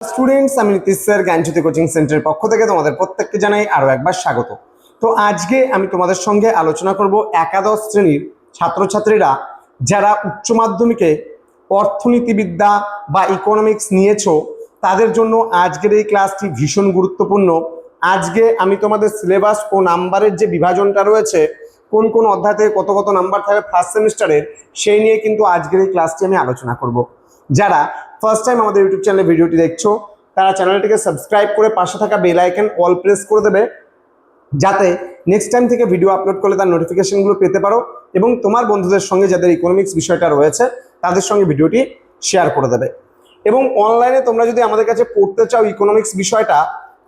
Students, আমি Nitish sir জ্ঞানজ্যোতি coaching সেন্টারের পক্ষ থেকে তোমাদের প্রত্যেককে জানাই আরো একবার স্বাগত। তো আজকে আমি তোমাদের সঙ্গে আলোচনা করব একাদশ শ্রেণীর ছাত্রছাত্রীরা যারা উচ্চ মাধ্যমিকে অর্থনীতিবিদ্যা বা ইকোনমিক্স নিয়েছো তাদের জন্য আজকের এই ক্লাসটি ভীষণ গুরুত্বপূর্ণ। আজকে আমি তোমাদের সিলেবাস ও নাম্বারের যে বিভাজনটা রয়েছে, কোন কোন অধ্যায় থেকে কত কত নাম্বার থাকবে ফার্স্ট সেমিস্টারের, সেই নিয়ে কিন্তু আজকের এই ক্লাসটি আমি আলোচনা করব। যারা ফার্স্ট টাইম আমাদের ইউটিউব চ্যানেলে ভিডিওটি দেখছো তারা চ্যানেলটিকে সাবস্ক্রাইব করে পাশে থাকা বেল আইকন অল প্রেস করে দেবে, যাতে নেক্সট টাইম থেকে ভিডিও আপলোড করলে তার নোটিফিকেশনগুলো পেতে পারো এবং তোমার বন্ধুদের সঙ্গে যাদের ইকোনমিক্স বিষয়টা রয়েছে তাদের সঙ্গে ভিডিওটি শেয়ার করে দেবে। এবং অনলাইনে তোমরা যদি আমাদের কাছে পড়তে চাও ইকোনমিক্স বিষয়টা,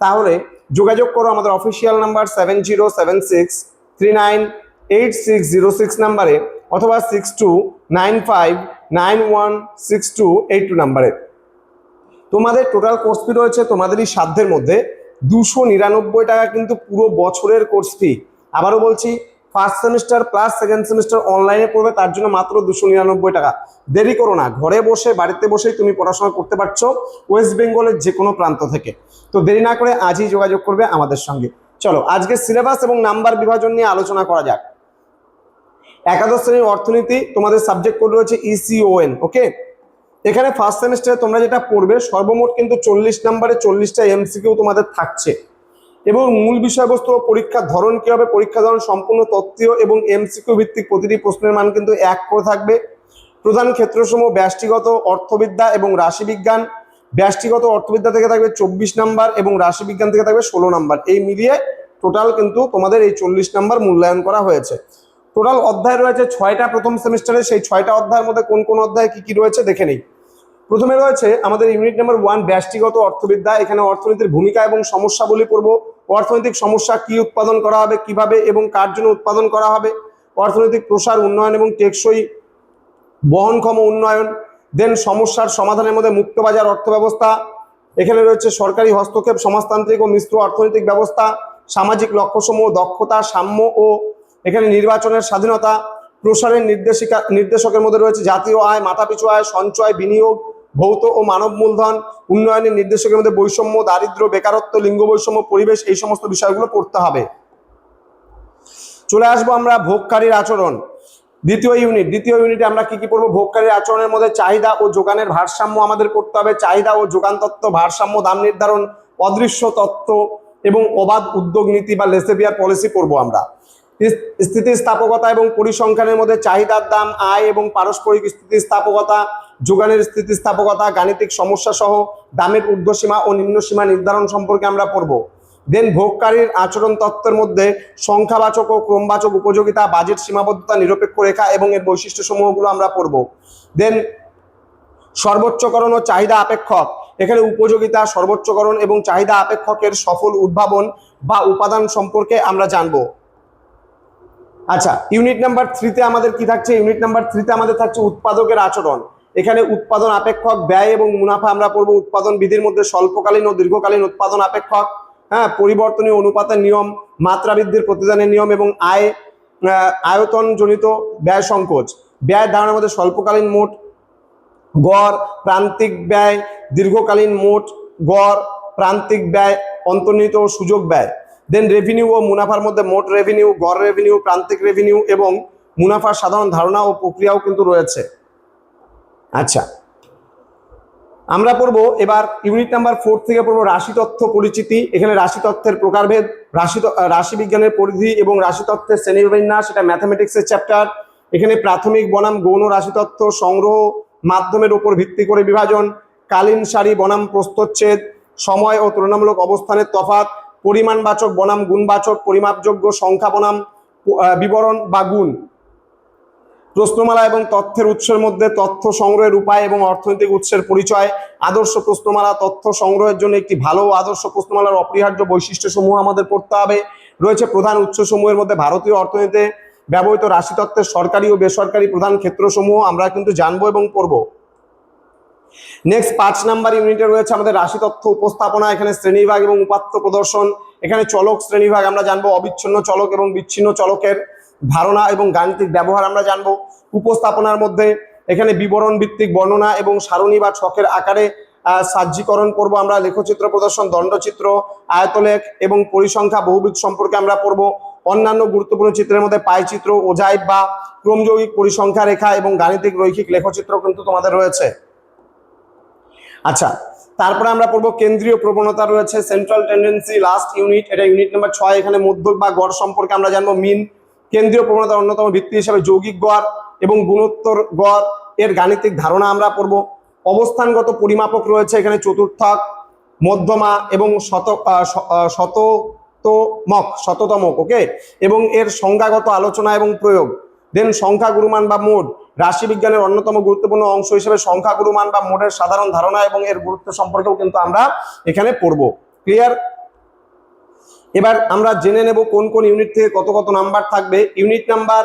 তাহলে যোগাযোগ করো আমাদের অফিসিয়াল নাম্বার 7076398606 নাম্বারে অথবা 6295916282 নাম্বারে। তোমাদের টোটাল কোর্স ফি রয়েছে তোমাদেরই সাধ্যের মধ্যে 299 টাকা, কিন্তু পুরো বছরের কোর্স ফি। আবারও বলছি, first semester plus second semester অনলাইনে পড়বে, তার জন্য মাত্র 299 টাকা। দেরি করো না, ঘরে বসে বাড়িতে বসেই তুমি পড়াশোনা করতে পারছো ওয়েস্ট বেঙ্গলের যে কোনো প্রান্ত থেকে। তো দেরি না করে আজই যোগাযোগ করবে আমাদের সঙ্গে। চলো আজকে সিলেবাস এবং নাম্বার বিভাজন নিয়ে আলোচনা করা যাক। একাদশ শ্রেণীর অর্থনীতি, তোমাদের সাবজেক্ট কোড রয়েছে ECON। ওকে, এখানে ফার্স্ট সেমিস্টারে তোমরা যেটা পড়বে সর্বমোট কিন্তু 40 নম্বরে 40টা MCকিউ তোমাদের থাকছে, এবং মূল বিষয়বস্তু ও পরীক্ষার ধরন কি হবে, পরীক্ষা ধরন সম্পূর্ণ তত্ত্বীয় এবং MCকিউ ভিত্তিক, প্রতিটি প্রশ্নের মান কিন্তু 1 করে থাকবে। প্রধান ক্ষেত্রসমূহ ব্যষ্টিগত, অর্থবিদ্যা এবং রাশিবিজ্ঞান। ব্যষ্টিগত অর্থবিদ্যা থেকে থাকবে 24 নাম্বার এবং রাশিবিজ্ঞান থেকে থাকবে 16 নাম্বার। এই মিলিয়ে টোটাল কিন্তু তোমাদের এই 40 নাম্বার মূল্যায়ন করা হয়েছে। টোটাল অধ্যায় রয়েছে 6টা প্রথম সেমিস্টারে। সেই 6টা অধ্যায়ের মধ্যে কোন কোন অধ্যায় কি কি রয়েছে দেখে নেই। প্রথমে রয়েছে আমাদের ইউনিট নাম্বার 1 ব্যষ্টিগত অর্থবিদ্যা। এখানে অর্থনীতির ভূমিকা এবং সমস্যাবলী পড়ব। অর্থনৈতিক সমস্যা কি উৎপাদন করা হবে, কিভাবে এবং কার জন্য উৎপাদন করা হবে। অর্থনৈতিক প্রসার, উন্নয়ন এবং টেকসই বহনক্ষম উন্নয়ন। দেন সমস্যার সমাধানের মধ্যে মুক্তবাজার অর্থব্যবস্থা। এখানে রয়েছে সরকারি হস্তক্ষেপ, সমাজতান্ত্রিক ও মিশ্র অর্থনৈতিক ব্যবস্থা। সামাজিক লক্ষ্যসমূহ, দক্ষতা, সাম্য ও এখানে নির্বাচনের স্বাধীনতা। প্রসারের নির্দেশকের মধ্যে রয়েছে জাতীয় আয়, মাথাপিছু আয়, সঞ্চয়, বিনিয়োগ, ভৌত ও মানব মূলধন। উন্নয়নের নির্দেশকের মধ্যে বৈষম্য, দারিদ্র্য, বেকারত্ব, লিঙ্গ বৈষম্য, পরিবেশ, এই সমস্ত বিষয়গুলো পড়তে হবে। চলে আসবো আমরা ভোগকারীর আচরণ, দ্বিতীয় ইউনিটে আমরা কি কি পড়বো? ভোগকারীর আচরণের মধ্যে চাহিদা ও যোগানের ভারসাম্য আমাদের পড়তে হবে। চাহিদা ও যোগান তত্ত্ব, ভারসাম্য, দাম নির্ধারণ, অদৃশ্য তত্ত্ব এবং অবাধ উদ্যোগ নীতি বা লেসেভিয়ার পলিসি পড়বো আমরা। স্থিতিস্থাপকতা এবং পরিসংখ্যানের মধ্যে চাহিদার দাম, আয় এবং পারস্পরিক স্থিতিস্থাপকতা, যোগানের স্থিতিস্থাপকতা, গাণিতিক সমস্যা সহ দামের ঊর্ধ্বসীমা ও নিম্নসীমা নির্ধারণ সম্পর্কে আমরা পড়বো। দেন ভোগকারীর আচরণ তত্ত্বের মধ্যে সংখ্যাবাচক ও ক্রমবাচক উপযোগিতা, বাজেট সীমাবদ্ধতা, নিরপেক্ষ রেখা এবং এর বৈশিষ্ট্য সমূহগুলো আমরা পড়ব। দেন সর্বোচ্চকরণ ও চাহিদা আপেক্ষক, এখানে উপযোগিতা, সর্বোচ্চকরণ এবং চাহিদা আপেক্ষকের সফল উদ্ভাবন বা উপাদান সম্পর্কে আমরা জানব। আচ্ছা, ইউনিট নাম্বার 3তে আমাদের কি থাকছে? ইউনিট নাম্বার 3তে আমাদের থাকছে উৎপাদকের আচরণ। এখানে উৎপাদন আপেক্ষক, ব্যয় এবং মুনাফা আমরা পড়বো। উৎপাদন বিধির মধ্যে স্বল্পকালীন ও দীর্ঘকালীন উৎপাদন আপেক্ষক, পরিবর্তনীয় অনুপাতের নিয়ম, মাত্রা বৃদ্ধির প্রতিদানের নিয়ম এবং আয়তন জনিত ব্যয় সংকোচ। ব্যয় ধারণার মধ্যে স্বল্পকালীন মোট গড়, প্রান্তিক ব্যয়, দীর্ঘকালীন মোট গড়, প্রান্তিক ব্যয়, অন্তর্নিহিত ও সুযোগ ব্যয়। দেন রেভিনিউ ও মুনাফার মধ্যে মোট রেভিনিউ, গড় রেভিনিউ, প্রান্তিক রেভিনিউ এবং মুনাফার সাধারণ ধারণা ও প্রক্রিয়াও কিন্তু রয়েছে। আচ্ছা, আমরা পড়বো এবার ইউনিট নাম্বার 4 থেকে পড়বো রাশি তথ্য পরিচিতি। এখানে রাশি তথ্যের প্রকারভেদ, রাশি বিজ্ঞানের পরিধি এবং রাশি তথ্যের শ্রেণীবিন্যাস, সেটা ম্যাথামেটিক্সের চ্যাপ্টার। এখানে প্রাথমিক বনাম গৌণ রাশি তথ্য, সংগ্রহ মাধ্যমের উপর ভিত্তি করে বিভাজন, কালীন সারি বনাম প্রস্থচ্ছেদ, সময় ও তুলনামূলক অবস্থানের তফাৎ, পরিমাণবাচক বনাম গুণবাচক, পরিমাপযোগ্য সংখ্যা বনাম বিবরণ বা গুণ। প্রশ্নমালা এবং তথ্যের উৎসের মধ্যে তথ্য সংগ্রহের উপায় এবং অর্থনৈতিক উৎসের পরিচয়। আদর্শ প্রশ্নমালা, তথ্য সংগ্রহের জন্য একটি ভালো আদর্শ প্রশ্নমালার অপরিহার্য বৈশিষ্ট্যসমূহ আমাদের পড়তে হবে। রয়েছে প্রধান উৎসসমূহের মধ্যে ভারতীয় অর্থনীতিতে ব্যবহৃত রাশি তত্ত্বের সরকারি ও বেসরকারি প্রধান ক্ষেত্রসমূহ আমরা কিন্তু জানবো এবং পড়বো। নেক্সট 5 নাম্বার ইউনিটে রয়েছে আমাদের রাশি তথ্য উপস্থাপনা। এখানে শ্রেণীবিভাগ এবং উপাত্ত প্রদর্শন। এখানে চলক শ্রেণীবিভাগ আমরা জানবো, অবিচ্ছিন্ন চলক এবং বিচ্ছিন্ন চলকের ধারণা এবং গাণিতিক ব্যবহার আমরা জানবো। উপস্থাপনার মধ্যে এখানে বিবরণ ভিত্তিক বর্ণনা এবং সারণী বা ছকের আকারে সাজ্জীকরণ পড়বো আমরা, লেখচিত্র প্রদর্শন, দণ্ডচিত্র, আয়তলেখ এবং পরিসংখ্যা বহুবিধ সম্পর্কে আমরা পড়বো। অন্যান্য গুরুত্বপূর্ণ চিত্রের মধ্যে পাইচিত্র, ওজাইভ বা ক্রমযৌগিক পরিসংখ্যা রেখা এবং গাণিতিক রৈখিক লেখচিত্র কিন্তু তোমাদের রয়েছে। আচ্ছা, তারপরে আমরা পড়বো কেন্দ্রীয় প্রবণতা রয়েছে, সেন্ট্রাল টেন্ডেন্সি, লাস্ট ইউনিট, এটা ইউনিট নাম্বার 6। এখানে মধ্যক বা গড় সম্পর্কে আমরা জানবো। মিন, কেন্দ্রীয় প্রবণতার অন্যতম ভিত্তি হিসেবে যৌগিক গড় এবং গুণোত্তর গড় এর গাণিতিক ধারণা আমরা পড়বো। অবস্থানগত পরিমাপক রয়েছে এখানে চতুর্থক, মধ্যমা এবং শততমক, ওকে, এবং এর সংখ্যাগত আলোচনা এবং প্রয়োগ। দেন সংখ্যা গুরুমান বা মোড, রাশিবিজ্ঞানের অন্যতম গুরুত্বপূর্ণ অংশ হিসেবে সংখ্যা গুরুমান বা মোডের সাধারণ ধারণা এবং এর গুরুত্ব সম্পর্কেও কিন্তু আমরা এখানে পড়বো। ক্লিয়ার? এবার আমরা জেনে নেব কোন কোন ইউনিট থেকে কত কত নাম্বার থাকবে। ইউনিট নাম্বার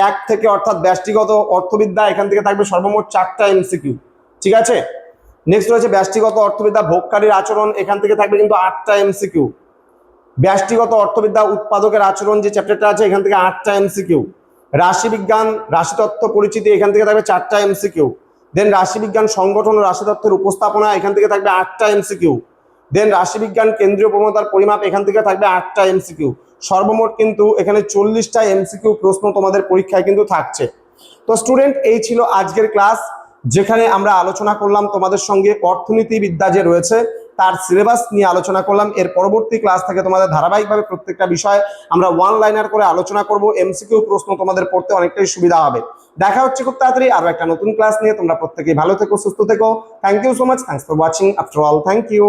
1 থেকে অর্থাৎ ব্যষ্টিগত অর্থবিদ্যা, এখান থেকে থাকবে সর্বমোট 4টা এমসিকিউ, ঠিক আছে। নেক্সট রয়েছে ব্যষ্টিগত অর্থবিদ্যা ভোগকারীর আচরণ, এখান থেকে থাকবে কিন্তু 8টা এমসিকিউ। ব্যষ্টিগত অর্থবিদ্যা উৎপাদকের আচরণ যে চ্যাপ্টারটা আছে, এখান থেকে 8টা এমসিকিউ। রাশিবিজ্ঞান রাশিতত্ত্ব পরিচিতি, এখান থেকে থাকবে 4টা এমসিকিউ। দেন রাশিবিজ্ঞান সংগঠন ও রাশিতত্ত্বের উপস্থাপনা, এখান থেকে থাকবে 8টা এমসিকিউ। দেন রাশিবিজ্ঞান কেন্দ্রীয় প্রবণতার পরিমাপ, এখান থেকে থাকবে 8টা এমসিকিউ। সর্বমোট কিন্তু এখানে 40টা এমসিকিউ প্রশ্ন তোমাদের পরীক্ষায় কিন্তু থাকছে। তো স্টুডেন্ট, এই ছিল আজকের ক্লাস, যেখানে আমরা আলোচনা করলাম তোমাদের সঙ্গে অর্থনীতিবিদ্যা যে রয়েছে তার সিলেবাস নিয়ে আলোচনা করলাম। এর পরবর্তী ক্লাস থেকে তোমাদের ধারাবাহিকভাবে প্রত্যেকটা বিষয় আমরা ওয়ান লাইনার করে আলোচনা করব। এমসিকিউ প্রশ্ন তোমাদের পড়তে অনেকটাই সুবিধা হবে। দেখা হচ্ছে খুব তাড়াতাড়ি আরো একটা নতুন ক্লাস নিয়ে। তোমরা প্রত্যেকেই ভালো থেকো, সুস্থ থেকো। Thank you so much, thanks for watching after all, thank you.